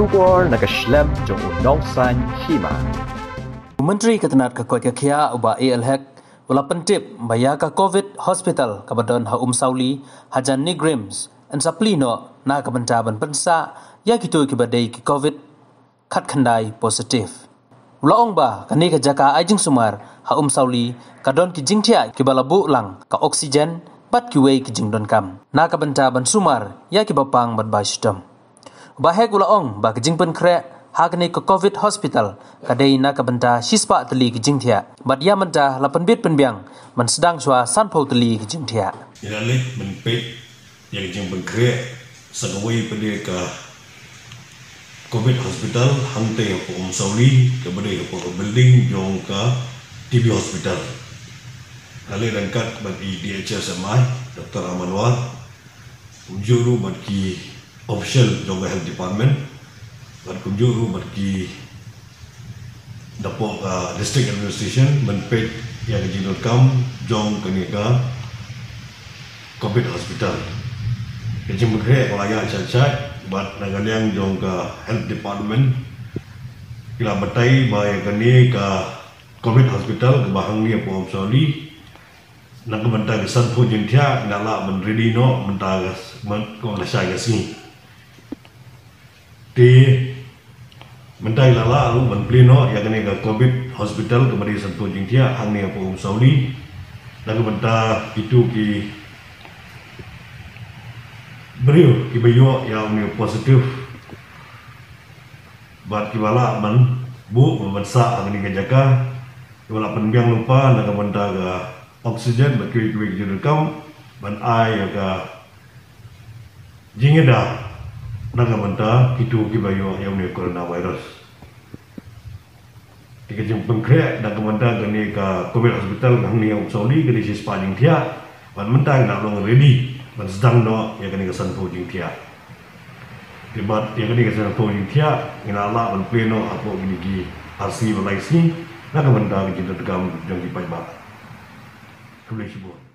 Shubor nakaslem jong unongsan hima. Menteri Ketenat Kekotia uba ALHEC wala pentip baya ka COVID hospital kabadon ha Sauli hajan Nigrims an saplino na kabantaban pensa ya kitu kibadai ki COVID khat khandai positif. Ulaong ba kani ka jaka ajing sumar ha Sauli kadon ki jingthia ki balabu lang ka oksigen bat ki wei ki jingdon kam na kabantaban sumar ya ki bapang bat bai system. Bahek ulaong ba ki jingpen kre hakni ke COVID hospital kadai na kabenta sispa teli ke jingthia bat ya menta lapan bit penbiang man sedang swa sanpau teli ke jingthia Iralik menpit yang jing bengkre sagawai pada ke COVID hospital hangte po Sauli ke pada po building jong ke TB hospital kali rangkat bagi DHSMI Dr. Amanwar juru bagi official jong health department dan kunjuru bagi dapur district administration menpet yang dijinurkan jong kenika COVID hospital. Kecil berkait pelaya cacat buat nagaliang jong ke health department kila betai bahaya kenika COVID hospital ke bahang ni apa Sauli nak mentah kesan pun jentia nala menready no mentah kau nasai kesini. Di mentai lala lu menplino yang kena ke COVID hospital kembali sentuh jingtia hang ni apa Sauli dan mentah itu ki beriu ki bayo yang ni positif buat ki wala man bu memensa hang ni ke jaka wala penbiang lupa dan mentah ke oksigen bagi ki direkam ban ai ke jingeda naga mentah itu kibayo yang ni coronavirus. Jika jemput krek naga mentah kini ke COVID hospital kami yang Sauli kini si sepanjang dia, ban mentah nak long ready, ban sedang no yang kini kesan pojing dia. Tiba yang kini kesan pojing dia, inala ban pleno apa kini ki RC Malaysia, naga mentah kita tegam jangan dipakai. Kembali sebut.